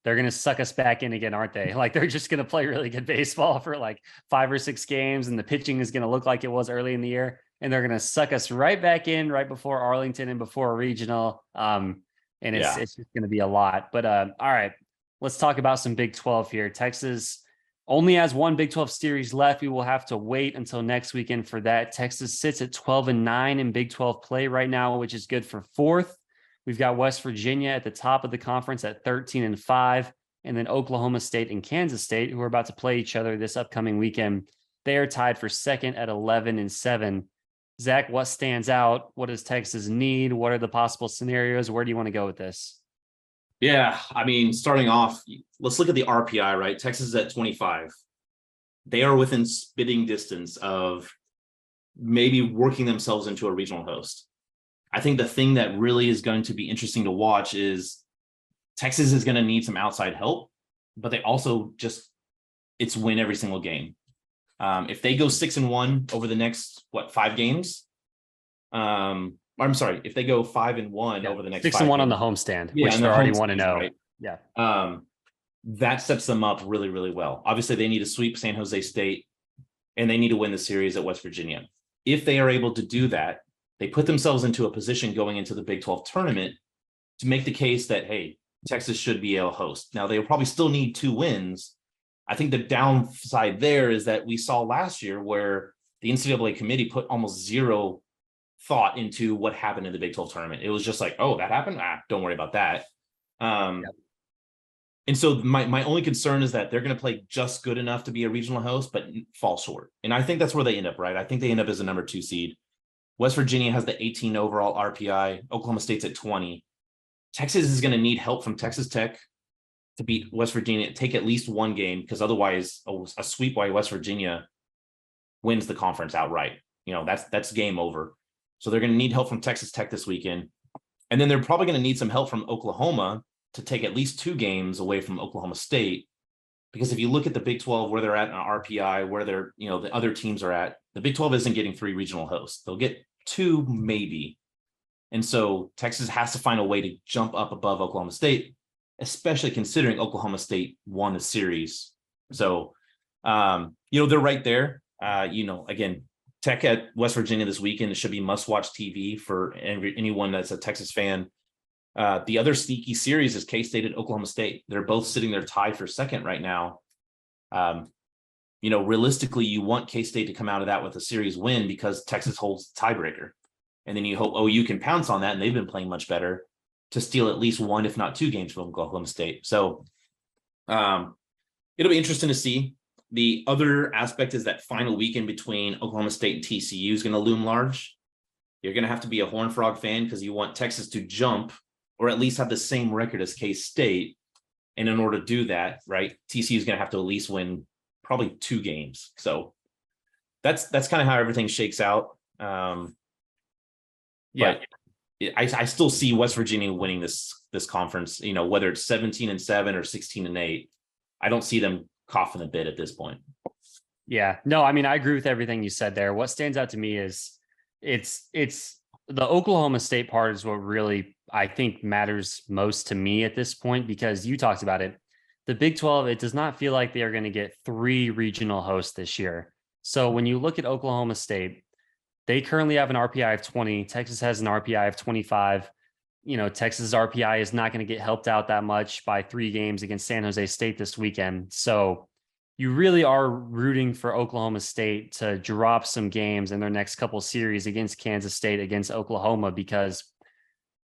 they're going to suck us back in again, aren't they? Like, they're just going to play really good baseball for like 5 or 6 games. And the pitching is going to look like it was early in the year. And they're going to suck us right back in right before Arlington and before a regional. And it's just going to be a lot. But all right, let's talk about some Big 12 here. Texas only has one Big 12 series left. We will have to wait until next weekend for that. Texas sits at 12-9 in Big 12 play right now, which is good for 4th. We've got West Virginia at the top of the conference at 13-5, and then Oklahoma State and Kansas State, who are about to play each other this upcoming weekend, they are tied for 2nd at 11-7. Zach, what stands out? What does Texas need? What are the possible scenarios? Where do you want to go with this? Yeah, starting off, let's look at the RPI, right? Texas is at 25. They are within spitting distance of maybe working themselves into a regional host. I think the thing that really is going to be interesting to watch is Texas is going to need some outside help, but they also it's win every single game. If they go 6-1 over the next 5 games, I'm sorry, if they go 5-1 over the next 6-1 on the homestand, which they're already 1-0. Right? Yeah. That sets them up really, really well. Obviously, they need to sweep San Jose State and they need to win the series at West Virginia. If they are able to do that, they put themselves into a position going into the Big 12 tournament to make the case that, hey, Texas should be a host. Now, they'll probably still need 2 wins. I think the downside there is that we saw last year where the NCAA committee put almost zero thought into what happened in the Big 12 tournament. It was just like, oh, that happened? Don't worry about that. And so my only concern is that they're going to play just good enough to be a regional host, but fall short. And I think that's where they end up, right? I think they end up as a number 2 seed. West Virginia has the 18 overall RPI. Oklahoma State's at 20. Texas is going to need help from Texas Tech to beat West Virginia, take at least 1 game, because otherwise a sweep by West Virginia wins the conference outright. That's game over. So they're going to need help from Texas Tech this weekend. And then they're probably going to need some help from Oklahoma to take at least 2 games away from Oklahoma State. Because if you look at the Big 12, where they're at in RPI, where they're, the other teams are at, the Big 12 isn't getting 3 regional hosts. They'll get 2 maybe. And so Texas has to find a way to jump up above Oklahoma State, especially considering Oklahoma State won the series. So, they're right there. Again, Tech at West Virginia this weekend, it should be must-watch TV for anyone that's a Texas fan. The other sneaky series is K-State at Oklahoma State. They're both sitting there tied for 2nd right now. Realistically, you want K-State to come out of that with a series win because Texas holds the tiebreaker. And then you hope OU can pounce on that, and they've been playing much better, to steal at least 1, if not 2 games from Oklahoma State. So it'll be interesting to see. The other aspect is that final weekend between Oklahoma State and TCU is going to loom large. You're going to have to be a Horned Frog fan because you want Texas to jump or at least have the same record as K-State. And in order to do that, right, TCU is going to have to at least win probably 2 games. So that's kind of how everything shakes out. But I still see West Virginia winning this conference, whether it's 17-7 or 16-8. I don't see them coughing a bit at this point. Yeah, no, I agree with everything you said there. What stands out to me is it's the Oklahoma State part is what really I think matters most to me at this point, because you talked about it. The Big 12, it does not feel like they are going to get 3 regional hosts this year. So when you look at Oklahoma State, they currently have an RPI of 20. Texas has an RPI of 25. Texas RPI is not going to get helped out that much by 3 games against San Jose State this weekend. So you really are rooting for Oklahoma State to drop some games in their next couple series against Kansas State, against Oklahoma, because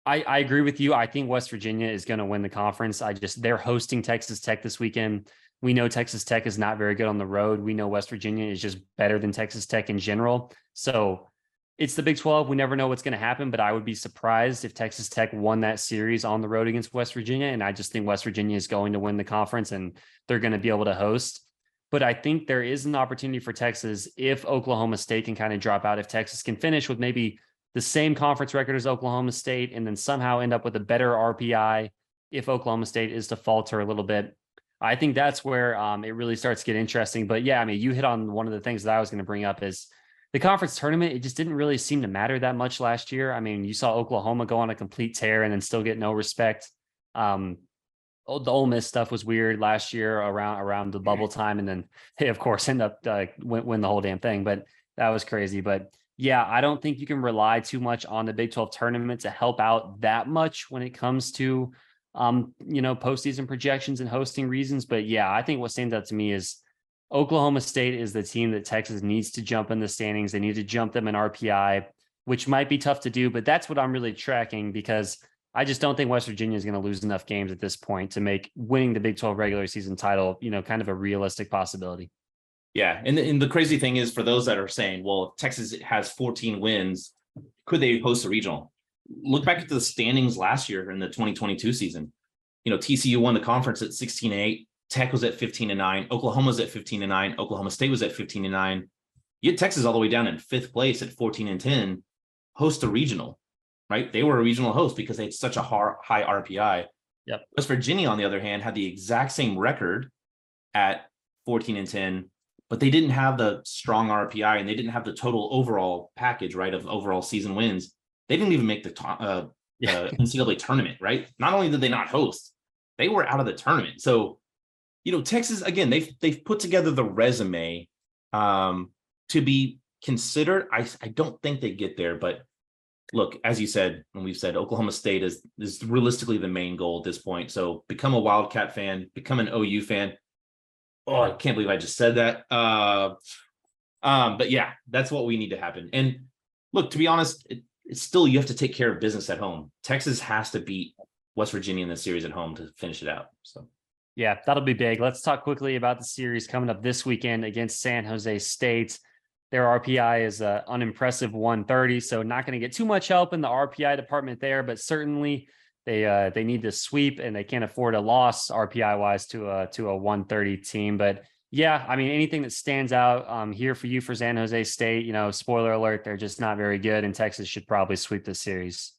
I agree with you. I think West Virginia is going to win the conference. They're hosting Texas Tech this weekend. We know Texas Tech is not very good on the road. We know West Virginia is just better than Texas Tech in general. So it's the Big 12. We never know what's going to happen, but I would be surprised if Texas Tech won that series on the road against West Virginia. And I just think West Virginia is going to win the conference and they're going to be able to host. But I think there is an opportunity for Texas if Oklahoma State can kind of drop out, if Texas can finish with maybe the same conference record as Oklahoma State and then somehow end up with a better RPI if Oklahoma State is to falter a little bit. I think that's where it really starts to get interesting. But yeah, I mean, you hit on one of the things that I was going to bring up is the conference tournament. It just didn't really seem to matter that much last year. I mean, you saw Oklahoma go on a complete tear and then still get no respect. The Ole Miss stuff was weird last year around the bubble time. And then they, of course, end up win the whole damn thing. But that was crazy. But yeah, I don't think you can rely too much on the Big 12 tournament to help out that much when it comes to postseason projections and hosting reasons. But yeah, I think what stands out to me is Oklahoma State is the team that Texas needs to jump in the standings. They need to jump them in RPI, which might be tough to do, but that's what I'm really tracking, because I just don't think West Virginia is going to lose enough games at this point to make winning the Big 12 regular season title, kind of a realistic possibility. Yeah. And the crazy thing is, for those that are saying, well, if Texas has 14 wins, could they host a regional? Look back at the standings last year in the 2022 season. TCU won the conference at 16-8. Tech was at 15-9. Oklahoma was at 15-9. Oklahoma State was at 15-9. You had Texas all the way down in 5th place at 14-10, host a regional, right? They were a regional host because they had such a high RPI. Yep. West Virginia, on the other hand, had the exact same record at 14-10, but they didn't have the strong RPI and they didn't have the total overall package, right, of overall season wins. They didn't even make the NCAA tournament, right? Not only did they not host, they were out of the tournament. So, Texas, again, they've put together the resume to be considered. I don't think they get there, but look, as you said, and we've said, Oklahoma State is realistically the main goal at this point. So become a Wildcat fan, become an OU fan. Oh, I can't believe I just said that. But yeah, that's what we need to happen. And look, to be honest, it's still, you have to take care of business at home. Texas has to beat West Virginia in the series at home to finish it out. So yeah, that'll be big. Let's talk quickly about the series coming up this weekend against San Jose State. Their RPI is an unimpressive 130, so not going to get too much help in the RPI department there, but certainly they need to sweep and they can't afford a loss RPI wise to a 130 team. But yeah, I mean, anything that stands out here for you for San Jose State, spoiler alert, they're just not very good, and Texas should probably sweep the series.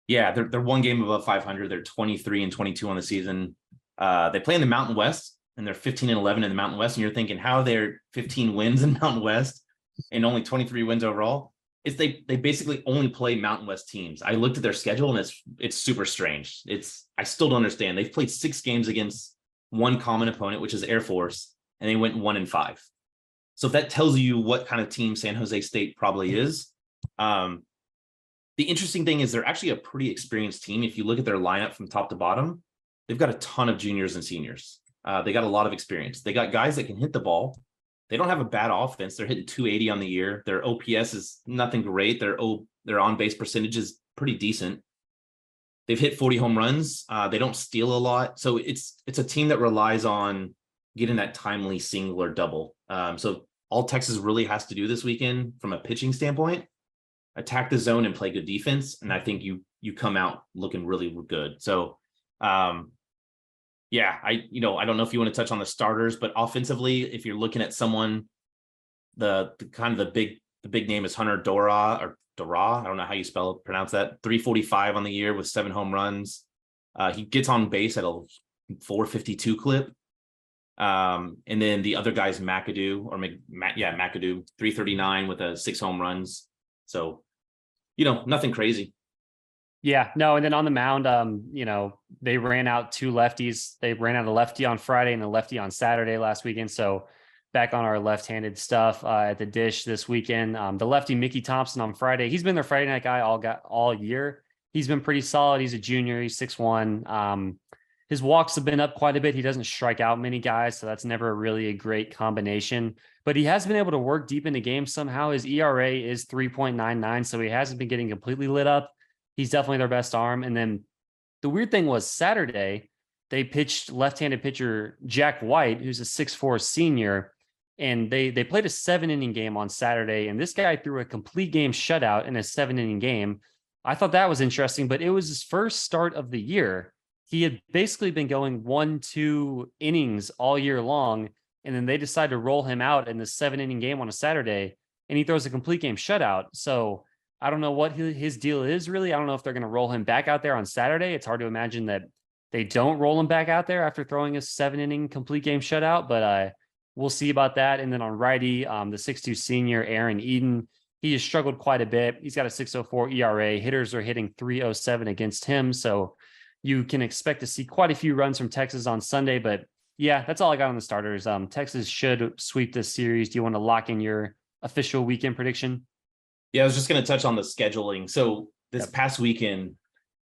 Yeah, they're one game above 500. They're 23-22 on the season. They play in the Mountain West, and they're 15-11 in the Mountain West. And you're thinking, how they're 15 wins in Mountain West and only 23 wins overall? It's they basically only play Mountain West teams. I looked at their schedule and it's super strange. I still don't understand. They've played 6 games against one common opponent, which is Air Force, and they went 1-5. So if that tells you what kind of team San Jose State probably is, the interesting thing is they're actually a pretty experienced team. If you look at their lineup from top to bottom, they've got a ton of juniors and seniors. They got a lot of experience. They got guys that can hit the ball. They don't have a bad offense. They're hitting 280 on the year. Their OPS is nothing great. Their on-base percentage is pretty decent. They've hit 40 home runs. They don't steal a lot. So it's a team that relies on getting that timely single or double. So all Texas really has to do this weekend from a pitching standpoint, attack the zone and play good defense. And I think you come out looking really good. So yeah, I don't know if you want to touch on the starters, but offensively, if you're looking at someone, the big name is Hunter Dora. I don't know how you pronounce that. 345 on the year with 7 home runs. He gets on base at a 452 clip. And then the other guy's McAdoo, McAdoo, 339 with 6 home runs. So nothing crazy. Yeah, no, and then on the mound, they ran out two lefties. They ran out a lefty on Friday and a lefty on Saturday last weekend. So back on our left-handed stuff at the dish this weekend. The lefty Mickey Thompson on Friday. He's been their Friday night guy all year. He's been pretty solid. He's a junior. He's 6'1". His walks have been up quite a bit. He doesn't strike out many guys, so that's never really a great combination. But he has been able to work deep into games somehow. His ERA is 3.99, so he hasn't been getting completely lit up. He's definitely their best arm. And then the weird thing was Saturday, they pitched left-handed pitcher Jack White, who's a 6'4" senior, and they played a 7-inning game on Saturday, and this guy threw a complete game shutout in a 7-inning game. I thought that was interesting, but it was his first start of the year. He had basically been going 1-2 innings all year long, and then they decided to roll him out in the 7-inning game on a Saturday, and he throws a complete game shutout. So I don't know what his deal is really. I don't know if they're going to roll him back out there on Saturday. It's hard to imagine that they don't roll him back out there after throwing a 7-inning complete game shutout, but we'll see about that. And then on righty, the 6'2" senior Aaron Eden, he has struggled quite a bit. He's got a 6.04 ERA. Hitters are hitting 3.07 against him. So you can expect to see quite a few runs from Texas on Sunday. But yeah, that's all I got on the starters. Texas should sweep this series. Do you want to lock in your official weekend prediction? Yeah, I was just going to touch on the scheduling. So this past weekend,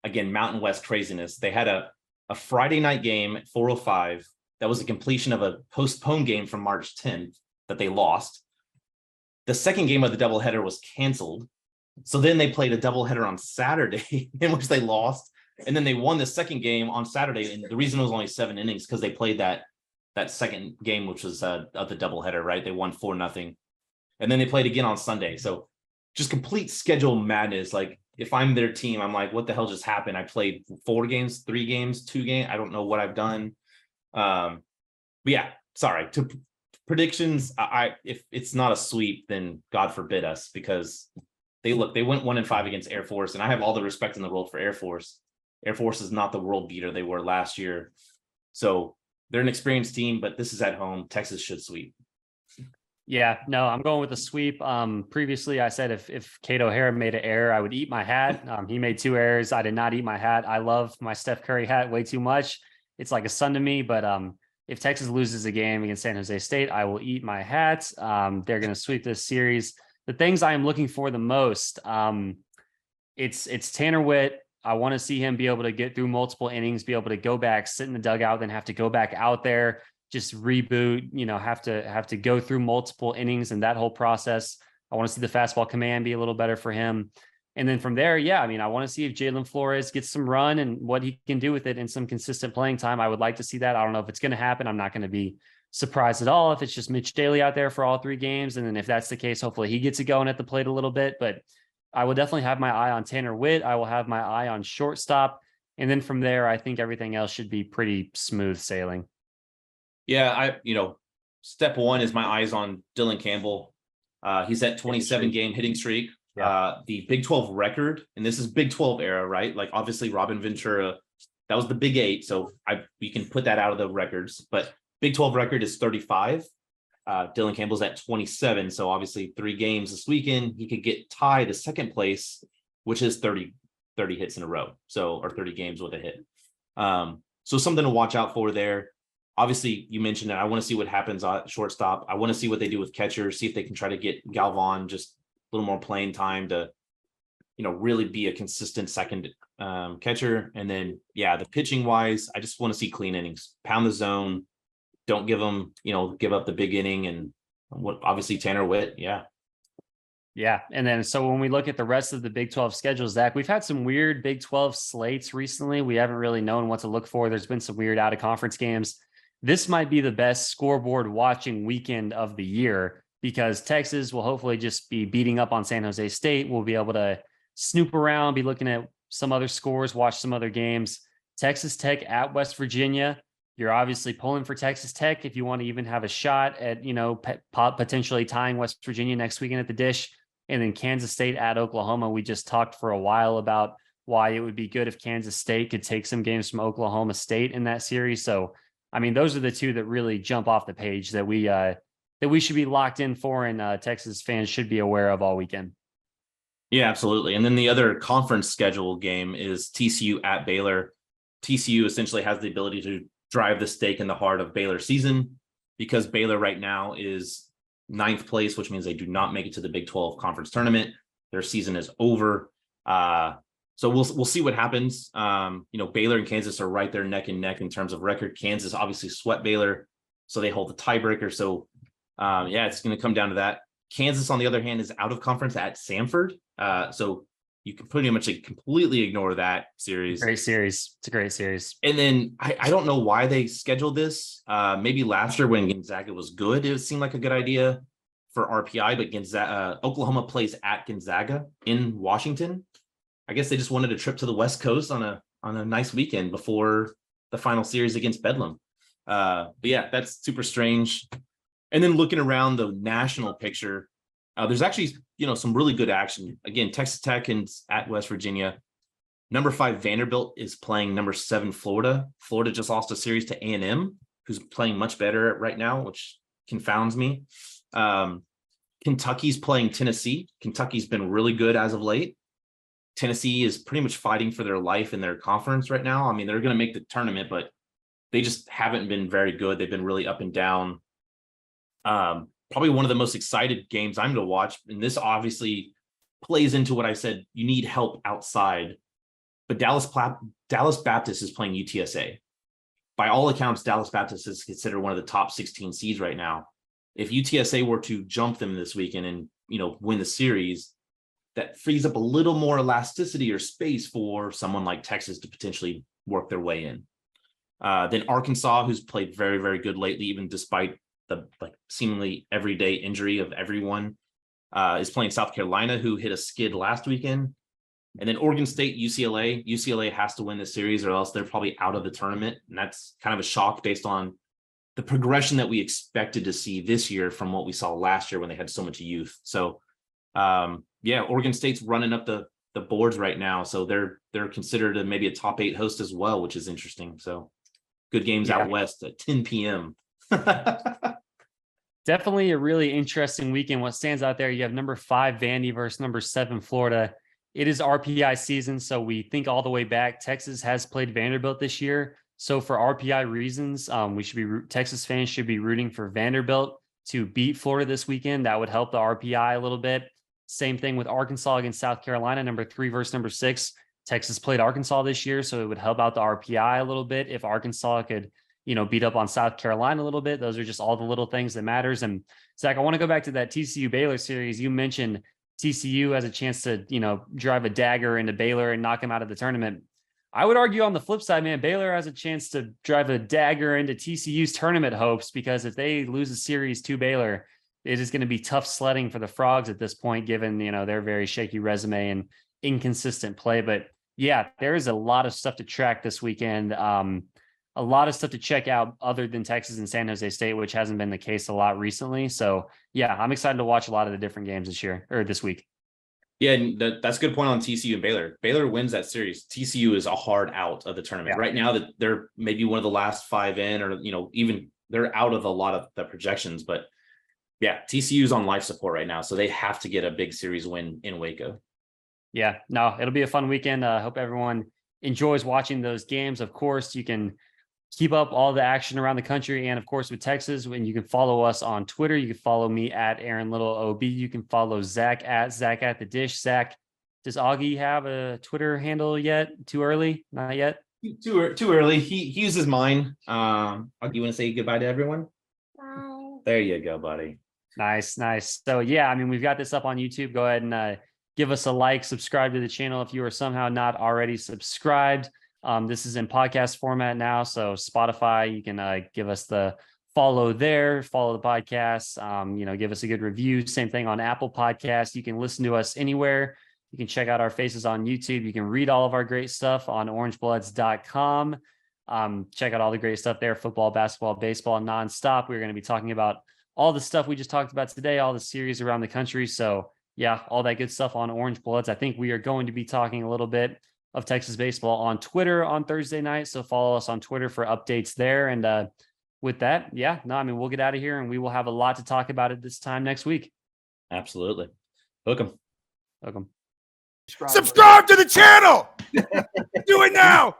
again, Mountain West craziness. They had a Friday night game at 4:05. That was a completion of a postponed game from March 10th that they lost. The second game of the doubleheader was canceled. So then they played a doubleheader on Saturday in which they lost. And then they won the second game on Saturday. And the reason it was only 7 innings because they played that second game, which was of the doubleheader, right? They won 4-0. And then they played again on Sunday. So just complete schedule madness. Like if I'm their team, I'm like, what the hell just happened? I played 4 games, 3 games, 2 games. I don't know what I've done. But yeah, sorry. To predictions, if it's not a sweep, then God forbid us, because they went 1-5 against Air Force, and I have all the respect in the world for Air Force. Air Force is not the world beater they were last year. So they're an experienced team, but this is at home. Texas should sweep. Yeah, no, I'm going with a sweep. Previously, I said if Kate O'Hara made an error, I would eat my hat. He made 2 errors. I did not eat my hat. I love my Steph Curry hat way too much. It's like a son to me. But if Texas loses a game against San Jose State, I will eat my hat. They're going to sweep this series. The things I am looking for the most, it's Tanner Witt. I want to see him be able to get through multiple innings, be able to go back, sit in the dugout, then have to go back out there, just reboot, have to go through multiple innings and that whole process. I want to see the fastball command be a little better for him. And then from there, I want to see if Jalen Flores gets some run and what he can do with it in some consistent playing time. I would like to see that. I don't know if it's going to happen. I'm not going to be surprised at all if it's just Mitch Daly out there for all 3 games. And then if that's the case, hopefully he gets it going at the plate a little bit. But I will definitely have my eye on Tanner Witt. I will have my eye on shortstop. And then from there, I think everything else should be pretty smooth sailing. Yeah, step one is my eyes on Dylan Campbell. He's at 27 game hitting streak. Yeah. The Big 12 record, and this is Big 12 era, right? Like obviously Robin Ventura, that was the Big 8. So we can put that out of the records, but Big 12 record is 35. Dylan Campbell's at 27. So obviously 3 games this weekend, he could get tied to second place, which is 30 hits in a row. So, or 30 games with a hit. So something to watch out for there. Obviously, you mentioned that I want to see what happens at shortstop. I want to see what they do with catcher, see if they can try to get Galvan just a little more playing time to, really be a consistent second catcher. And then, the pitching wise, I just want to see clean innings, pound the zone. Don't give them, give up the big inning, and obviously Tanner Witt. Yeah. Yeah. And then, so when we look at the rest of the Big 12 schedule, Zach, we've had some weird Big 12 slates recently. We haven't really known what to look for. There's been some weird out of conference games. This might be the best scoreboard watching weekend of the year, because Texas will hopefully just be beating up on San Jose State. We'll be able to snoop around, be looking at some other scores, watch some other games. Texas Tech at West Virginia. You're obviously pulling for Texas Tech if you want to even have a shot at, potentially tying West Virginia next weekend at the Dish. And then Kansas State at Oklahoma. We just talked for a while about why it would be good if Kansas State could take some games from Oklahoma State in that series. So, those are the 2 that really jump off the page that we should be locked in for, and Texas fans should be aware of all weekend. Yeah, absolutely. And then the other conference schedule game is TCU at Baylor. TCU essentially has the ability to drive the stake in the heart of Baylor's season because Baylor right now is ninth place, which means they do not make it to the Big 12 conference tournament. Their season is over. So we'll see what happens. Baylor and Kansas are right there neck and neck in terms of record. Kansas obviously swept Baylor, so they hold the tiebreaker. So it's going to come down to that. Kansas, on the other hand, is out of conference at Samford. So you can pretty much completely ignore that series. Great series. It's a great series. And then I don't know why they scheduled this. Maybe last year when Gonzaga was good, it seemed like a good idea for RPI, but Oklahoma plays at Gonzaga in Washington. I guess they just wanted a trip to the West Coast on a nice weekend before the final series against Bedlam. But yeah, that's super strange. And then looking around the national picture, there's actually, some really good action. Again, Texas Tech and at West Virginia. Number 5 Vanderbilt is playing number 7 Florida. Florida just lost a series to A&M, who's playing much better right now, which confounds me. Kentucky's playing Tennessee. Kentucky's been really good as of late. Tennessee is pretty much fighting for their life in their conference right now. I mean, they're going to make the tournament, but they just haven't been very good. They've been really up and down. Probably one of the most excited games I'm going to watch. And this obviously plays into what I said. You need help outside. But Dallas Baptist is playing UTSA. By all accounts, Dallas Baptist is considered one of the top 16 seeds right now. If UTSA were to jump them this weekend and, win the series, that frees up a little more elasticity or space for someone like Texas to potentially work their way in. Then Arkansas, who's played very, very good lately, even despite the seemingly everyday injury of everyone, is playing South Carolina, who hit a skid last weekend. And then Oregon State, UCLA. UCLA has to win this series or else they're probably out of the tournament. And that's kind of a shock based on the progression that we expected to see this year from what we saw last year when they had so much youth. So, Oregon State's running up the boards right now. So they're considered maybe a top 8 host as well, which is interesting. So good games out west at 10 p.m. Definitely a really interesting weekend. What stands out there, you have number 5 Vandy versus number 7 Florida. It is RPI season, so we think all the way back. Texas has played Vanderbilt this year. So for RPI reasons, Texas fans should be rooting for Vanderbilt to beat Florida this weekend. That would help the RPI a little bit. Same thing with Arkansas against South Carolina, number 3 versus number 6. Texas played Arkansas this year, so it would help out the RPI a little bit if Arkansas could, beat up on South Carolina a little bit. Those are just all the little things that matters. And Zach, I want to go back to that TCU Baylor series. You mentioned TCU has a chance to, drive a dagger into Baylor and knock him out of the tournament. I would argue on the flip side, man, Baylor has a chance to drive a dagger into TCU's tournament hopes, because if they lose a series to Baylor, it is going to be tough sledding for the Frogs at this point, given, their very shaky resume and inconsistent play. But yeah, there is a lot of stuff to track this weekend. A lot of stuff to check out other than Texas and San Jose State, which hasn't been the case a lot recently. So yeah, I'm excited to watch a lot of the different games this week. Yeah, and that's a good point on TCU and Baylor. Baylor wins that series. TCU is a hard out of the tournament. Yeah. Right now that they're maybe one of the last 5 in, or, even they're out of a lot of the projections. But yeah, TCU is on life support right now. So they have to get a big series win in Waco. Yeah, no, it'll be a fun weekend. I hope everyone enjoys watching those games. Of course, you can keep up all the action around the country. And of course, with Texas, when you can follow us on Twitter, you can follow me at Aaron Little OB. You can follow Zach at the Dish. Zach, does Augie have a Twitter handle yet? Too early? Not yet? Too early. He uses mine. Augie, you want to say goodbye to everyone? Bye. There you go, buddy. Nice. So yeah, we've got this up on YouTube. Go ahead and give us a like, subscribe to the channel if you are somehow not already subscribed. This is in podcast format now, so Spotify, you can give us the follow there, follow the podcast, give us a good review. Same thing on Apple Podcasts. You can listen to us anywhere. You can check out our faces on YouTube. You can read all of our great stuff on orangebloods.com. Check out all the great stuff there, football, basketball, baseball, nonstop. We're going to be talking about all the stuff we just talked about today, all the series around the country. So yeah, all that good stuff on Orange Bloods. I think we are going to be talking a little bit of Texas baseball on Twitter on Thursday night. So follow us on Twitter for updates there. And with that, we'll get out of here and we will have a lot to talk about at this time next week. Absolutely. Hook 'em. Subscribe to the channel. Do it now.